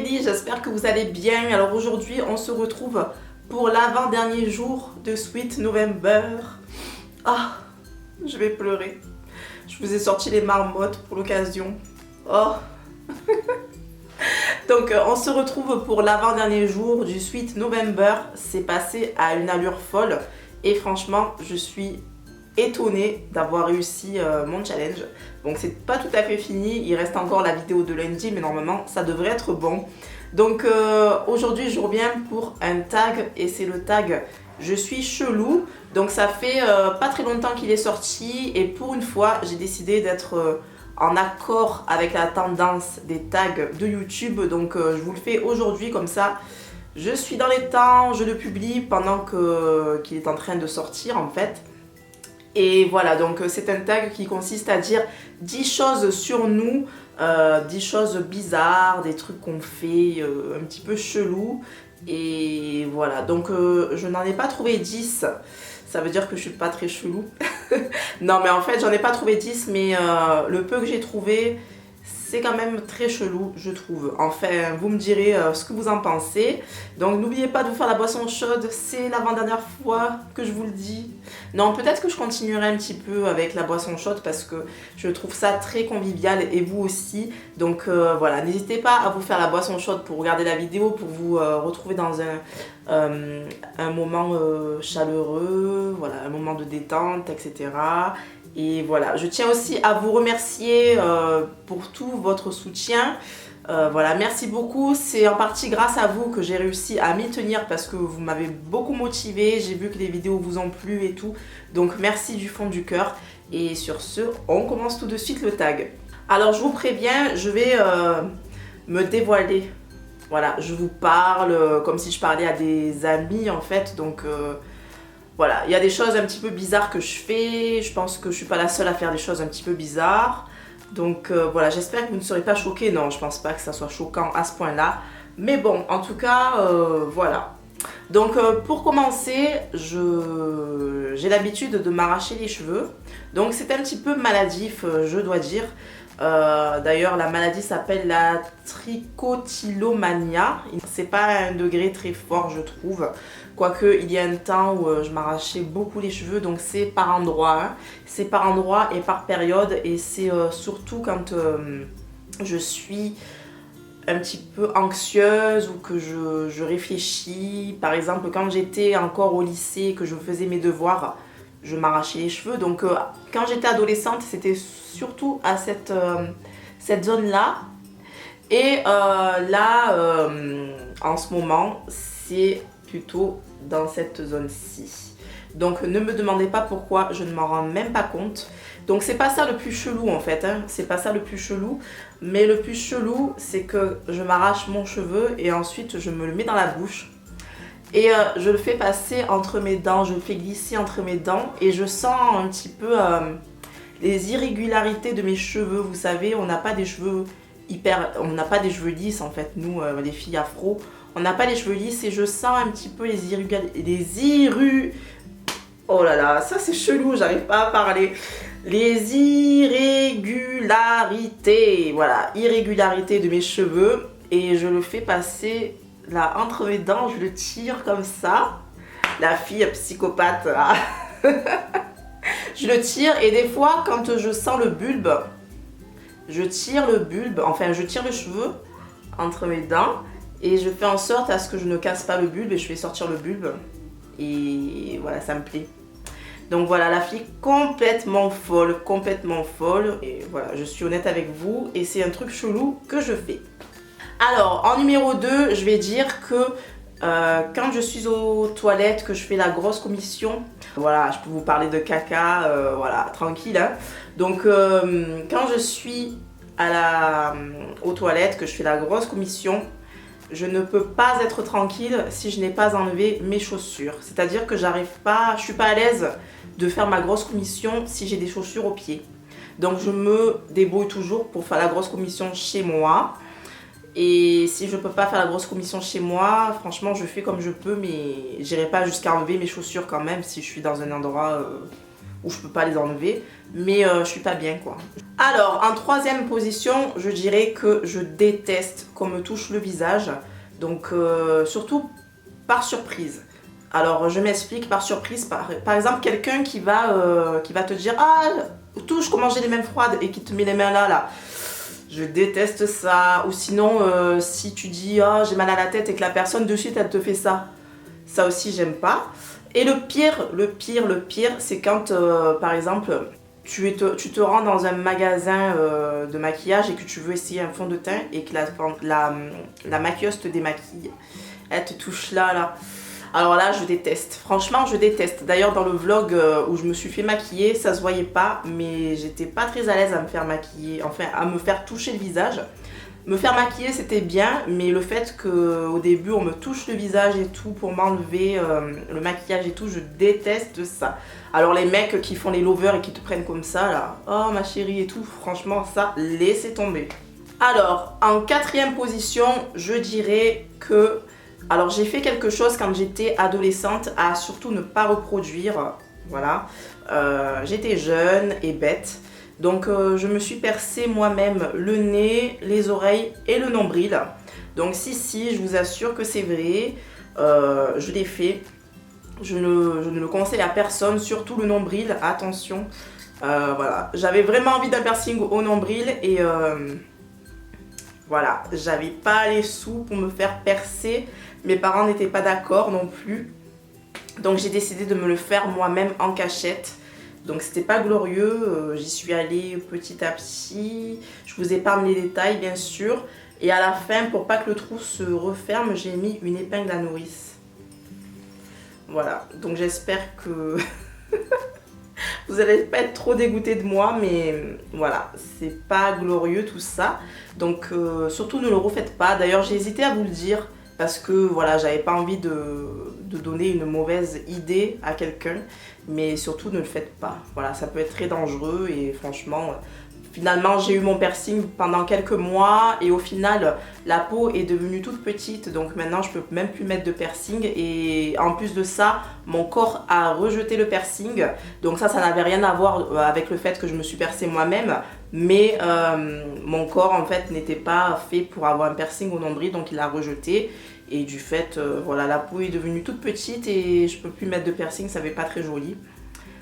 family, j'espère que vous allez bien. Alors aujourd'hui on se retrouve pour l'avant-dernier jour de Sweet November. Ah, je vais pleurer. Je vous ai sorti les marmottes pour l'occasion. Oh. Donc on se retrouve pour l'avant-dernier jour du Sweet November. C'est passé à une allure folle et franchement je suis étonnée d'avoir réussi mon challenge. Donc c'est pas tout à fait fini, il reste encore la vidéo de lundi mais normalement ça devrait être bon. Donc aujourd'hui je reviens pour un tag et c'est le tag je suis chelou. Donc ça fait pas très longtemps qu'il est sorti et pour une fois j'ai décidé d'être en accord avec la tendance des tags de YouTube. Donc je vous le fais aujourd'hui comme ça. Je suis dans les temps, je le publie pendant qu'il est en train de sortir en fait. Et voilà, donc c'est un tag qui consiste à dire 10 choses sur nous, 10 choses bizarres, des trucs qu'on fait un petit peu chelous. Et voilà, donc je n'en ai pas trouvé 10, ça veut dire que je suis pas très chelou. Non mais en fait j'en ai pas trouvé 10 mais le peu que j'ai trouvé c'est quand même très chelou je trouve. Enfin vous me direz ce que vous en pensez. Donc n'oubliez pas de vous faire la boisson chaude, c'est l'avant-dernière fois que je vous le dis. Non peut-être que je continuerai un petit peu avec la boisson chaude parce que je trouve ça très convivial et vous aussi. Donc voilà, n'hésitez pas à vous faire la boisson chaude pour regarder la vidéo, pour vous retrouver dans un moment chaleureux, voilà, un moment de détente, etc. Et voilà, je tiens aussi à vous remercier pour tout votre soutien. Voilà, merci beaucoup. C'est en partie grâce à vous que j'ai réussi à m'y tenir parce que vous m'avez beaucoup motivé. J'ai vu que les vidéos vous ont plu et tout. Donc merci du fond du cœur. Et sur ce, on commence tout de suite le tag. Alors je vous préviens, je vais me dévoiler. Voilà, je vous parle comme si je parlais à des amis en fait. Donc voilà, il y a des choses un petit peu bizarres que je fais. Je pense que je suis pas la seule à faire des choses un petit peu bizarres. Donc voilà, j'espère que vous ne serez pas choqués. Non, je pense pas que ça soit choquant à ce point-là. Mais bon, en tout cas, voilà. Donc pour commencer, j'ai l'habitude de m'arracher les cheveux. Donc c'est un petit peu maladif, je dois dire. D'ailleurs, la maladie s'appelle la trichotillomania. C'est pas un degré très fort, je trouve. Quoique, il y a un temps où je m'arrachais beaucoup les cheveux, donc c'est par endroit. Hein. C'est par endroit et par période. Et c'est surtout quand je suis un petit peu anxieuse ou que je réfléchis. Par exemple, quand j'étais encore au lycée, que je faisais mes devoirs, je m'arrachais les cheveux. Donc quand j'étais adolescente, c'était surtout à cette zone-là. Et là, en ce moment, c'est plutôt dans cette zone-ci. Donc ne me demandez pas pourquoi, je ne m'en rends même pas compte. Donc c'est pas ça le plus chelou en fait, hein. C'est pas ça le plus chelou. Mais le plus chelou, c'est que je m'arrache mon cheveu et ensuite je me le mets dans la bouche. Et je le fais passer entre mes dents, je le fais glisser entre mes dents et je sens un petit peu les irrégularités de mes cheveux. Vous savez, on n'a pas des cheveux on n'a pas des cheveux lisses en fait, nous les filles afro, on n'a pas les cheveux lisses et je sens un petit peu oh là là, ça c'est chelou, j'arrive pas à parler. Les irrégularités, voilà, irrégularités de mes cheveux et je le fais passer là entre mes dents, je le tire comme ça. La fille psychopathe là. Je le tire et des fois quand je sens le bulbe, je tire le bulbe, enfin je tire le cheveu entre mes dents et je fais en sorte à ce que je ne casse pas le bulbe et je fais sortir le bulbe et voilà, ça me plaît. Donc voilà, la fille complètement folle et voilà, je suis honnête avec vous et c'est un truc chelou que je fais. Alors en numéro 2, je vais dire que quand je suis aux toilettes, que je fais la grosse commission, voilà, je peux vous parler de caca, voilà, tranquille. Hein. Donc quand je suis aux toilettes, que je fais la grosse commission, je ne peux pas être tranquille si je n'ai pas enlevé mes chaussures. C'est-à-dire que je suis pas à l'aise de faire ma grosse commission si j'ai des chaussures aux pieds. Donc je me débrouille toujours pour faire la grosse commission chez moi. Et si je peux pas faire la grosse commission chez moi, franchement je fais comme je peux, mais j'irai pas jusqu'à enlever mes chaussures quand même si je suis dans un endroit ou je peux pas les enlever, mais je suis pas bien quoi. Alors en troisième position, je dirais que je déteste qu'on me touche le visage, donc surtout par surprise. Alors je m'explique, par surprise, par exemple quelqu'un qui va te dire ah touche comment j'ai les mains froides et qui te met les mains là. Je déteste ça. Ou sinon si tu dis ah j'ai mal à la tête et que la personne de suite elle te fait ça. Ça aussi j'aime pas. Et le pire c'est quand par exemple tu te rends dans un magasin de maquillage et que tu veux essayer un fond de teint et que la maquilleuse te démaquille. Elle te touche là. Alors là, je déteste. Franchement, je déteste. D'ailleurs, dans le vlog où je me suis fait maquiller, ça se voyait pas, mais j'étais pas très à l'aise à me faire maquiller, enfin à me faire toucher le visage. Me faire maquiller, c'était bien, mais le fait qu'au début, on me touche le visage et tout pour m'enlever le maquillage et tout, je déteste ça. Alors les mecs qui font les lovers et qui te prennent comme ça, là, oh ma chérie et tout, franchement, ça, laissez tomber. Alors, en quatrième position, je dirais que... Alors j'ai fait quelque chose quand j'étais adolescente à surtout ne pas reproduire, voilà. J'étais jeune et bête, donc je me suis percé moi-même le nez, les oreilles et le nombril. Donc si, je vous assure que c'est vrai, je l'ai fait. Je ne le conseille à personne, surtout le nombril, attention. Voilà, j'avais vraiment envie d'un piercing au nombril et... Voilà, j'avais pas les sous pour me faire percer. Mes parents n'étaient pas d'accord non plus. Donc j'ai décidé de me le faire moi-même en cachette. Donc c'était pas glorieux. J'y suis allée petit à petit. Je vous épargne les détails bien sûr. Et à la fin, pour pas que le trou se referme, j'ai mis une épingle à nourrice. Voilà, donc j'espère que... Vous n'allez pas être trop dégoûté de moi, mais voilà, c'est pas glorieux tout ça. Donc surtout ne le refaites pas. D'ailleurs j'ai hésité à vous le dire parce que voilà, j'avais pas envie de donner une mauvaise idée à quelqu'un. Mais surtout ne le faites pas. Voilà, ça peut être très dangereux et franchement... Finalement, j'ai eu mon piercing pendant quelques mois et au final, la peau est devenue toute petite. Donc maintenant, je peux même plus mettre de piercing. Et en plus de ça, mon corps a rejeté le piercing. Donc ça n'avait rien à voir avec le fait que je me suis percée moi-même. Mais mon corps, en fait, n'était pas fait pour avoir un piercing au nombril. Donc il l'a rejeté. Et du fait, voilà, la peau est devenue toute petite et je peux plus mettre de piercing. Ça fait pas très joli.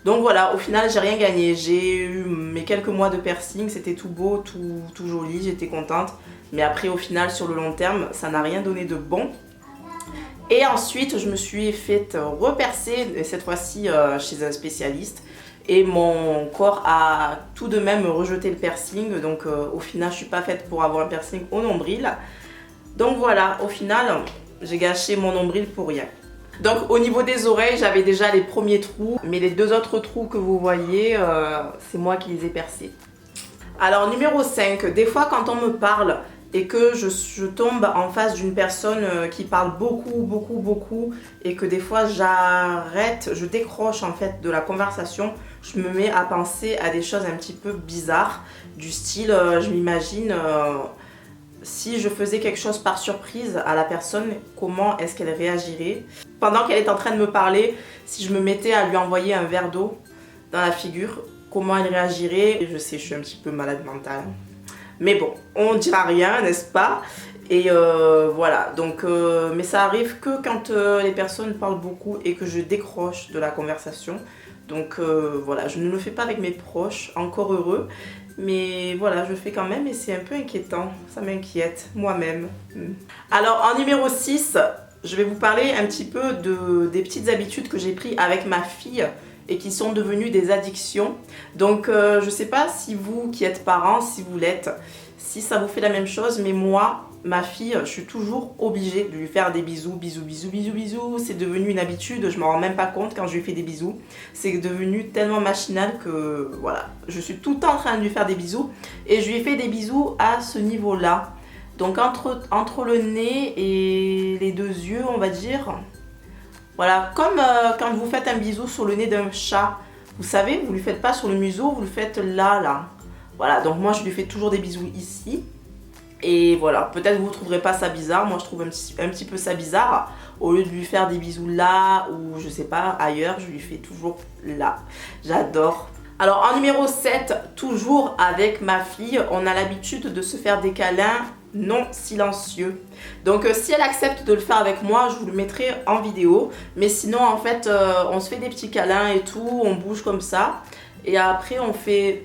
Donc voilà, au final j'ai rien gagné, j'ai eu mes quelques mois de piercing, c'était tout beau, tout joli, j'étais contente. Mais après au final sur le long terme, ça n'a rien donné de bon. Et ensuite je me suis fait repercer, cette fois-ci chez un spécialiste. Et mon corps a tout de même rejeté le piercing, donc au final je ne suis pas faite pour avoir un piercing au nombril. Donc voilà, au final j'ai gâché mon nombril pour rien. Donc au niveau des oreilles, j'avais déjà les premiers trous, mais les deux autres trous que vous voyez, c'est moi qui les ai percés. Alors numéro 5, des fois quand on me parle et que je tombe en face d'une personne qui parle beaucoup et que des fois j'arrête, je décroche en fait de la conversation, je me mets à penser à des choses un petit peu bizarres, du style je m'imagine... si je faisais quelque chose par surprise à la personne, comment est-ce qu'elle réagirait? Pendant qu'elle est en train de me parler, si je me mettais à lui envoyer un verre d'eau dans la figure, comment elle réagirait? Je sais, je suis un petit peu malade mentale. Mais bon, on ne dira rien, n'est-ce pas? Et voilà, donc, mais ça arrive que quand les personnes parlent beaucoup et que je décroche de la conversation. Donc voilà, je ne le fais pas avec mes proches, encore heureux. Mais voilà, je le fais quand même et c'est un peu inquiétant. Ça m'inquiète, moi-même. Alors, en numéro 6, je vais vous parler un petit peu des petites habitudes que j'ai prises avec ma fille et qui sont devenues des addictions. Donc, je ne sais pas si vous qui êtes parents, si vous l'êtes, si ça vous fait la même chose, mais moi... Ma fille, je suis toujours obligée de lui faire des bisous, bisous. C'est devenu une habitude, je m'en rends même pas compte quand je lui fais des bisous. C'est devenu tellement machinal que voilà, je suis tout le temps en train de lui faire des bisous. Et je lui ai fait des bisous à ce niveau-là. Donc entre le nez et les deux yeux, on va dire. Voilà, comme quand vous faites un bisou sur le nez d'un chat. Vous savez, vous ne lui faites pas sur le museau, vous le faites là. Voilà, donc moi je lui fais toujours des bisous ici. Et voilà, peut-être vous ne trouverez pas ça bizarre, moi je trouve un petit peu ça bizarre. Au lieu de lui faire des bisous là ou je sais pas ailleurs, je lui fais toujours là. J'adore. Alors en numéro 7, toujours avec ma fille, on a l'habitude de se faire des câlins non silencieux. Donc si elle accepte de le faire avec moi, je vous le mettrai en vidéo. Mais sinon en fait, on se fait des petits câlins et tout, on bouge comme ça. Et après on fait...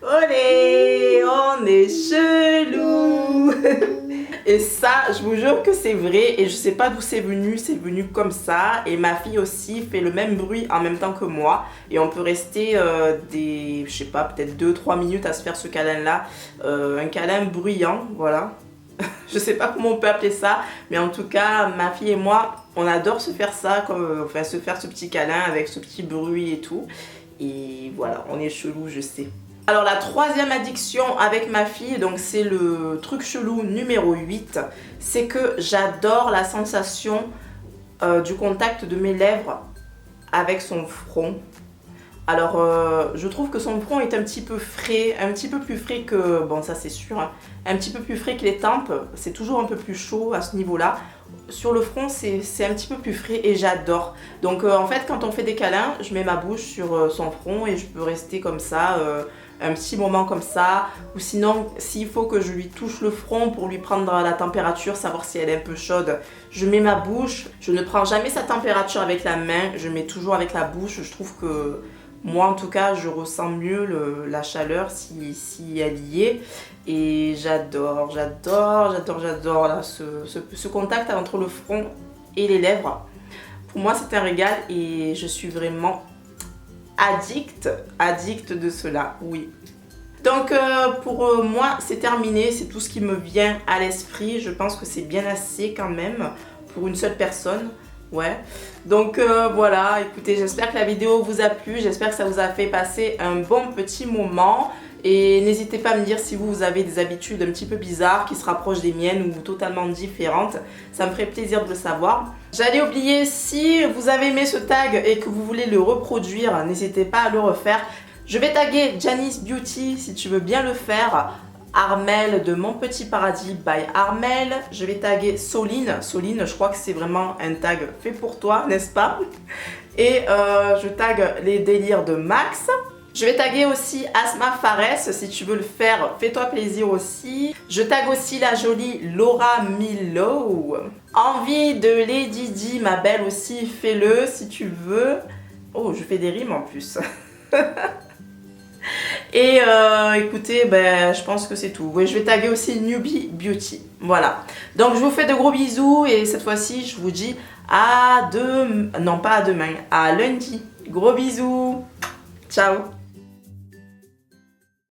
Olé, on est chelou. Et ça, je vous jure que c'est vrai et je sais pas d'où c'est venu comme ça. Et ma fille aussi fait le même bruit en même temps que moi. Et on peut rester je sais pas, peut-être 2-3 minutes à se faire ce câlin-là. Un câlin bruyant, voilà. Je sais pas comment on peut appeler ça, mais en tout cas, ma fille et moi, on adore se faire ça, enfin se faire ce petit câlin avec ce petit bruit et tout. Et voilà, on est chelou, je sais. Alors la troisième addiction avec ma fille, donc c'est le truc chelou numéro 8, c'est que j'adore la sensation du contact de mes lèvres avec son front. Alors je trouve que son front est un petit peu frais, un petit peu plus frais que, bon ça c'est sûr, hein, un petit peu plus frais que les tempes, c'est toujours un peu plus chaud à ce niveau-là. Sur le front c'est un petit peu plus frais et j'adore. Donc en fait quand on fait des câlins, je mets ma bouche sur son front et je peux rester comme ça, un petit moment comme ça. Ou sinon s'il faut que je lui touche le front pour lui prendre la température, savoir si elle est un peu chaude, je melle ma bouche. Je ne prends jamais sa température avec la main, je mets toujours avec la bouche. Je trouve que moi en tout cas je ressens mieux la chaleur si elle y est. Et j'adore là, ce contact entre le front et les lèvres. Pour moi c'est un régal et je suis vraiment addict de cela, oui. Donc pour moi c'est terminé, c'est tout ce qui me vient à l'esprit. Je pense que c'est bien assez quand même pour une seule personne. Ouais, donc voilà, écoutez, j'espère que la vidéo vous a plu, j'espère que ça vous a fait passer un bon petit moment. Et n'hésitez pas à me dire si vous avez des habitudes un petit peu bizarres qui se rapprochent des miennes ou totalement différentes. Ça me ferait plaisir de le savoir. J'allais oublier, si vous avez aimé ce tag et que vous voulez le reproduire, n'hésitez pas à le refaire. Je vais taguer Janice Beauty si tu veux bien le faire. Armelle de Mon Petit Paradis by Armelle. Je vais taguer Soline. Soline, je crois que c'est vraiment un tag fait pour toi, n'est-ce pas? Et je tag les délires de Max. Je vais taguer aussi Asma Fares, si tu veux le faire, fais-toi plaisir aussi. Je tag aussi la jolie Laura Milo. Envie de Lady Di, ma belle aussi, fais-le si tu veux. Oh, je fais des rimes en plus. Et écoutez, ben, je pense que c'est tout. Oui, je vais taguer aussi Newbie Beauty. Voilà. Donc je vous fais de gros bisous et cette fois-ci, je vous dis à demain. Non, pas à demain, à lundi. Gros bisous. Ciao.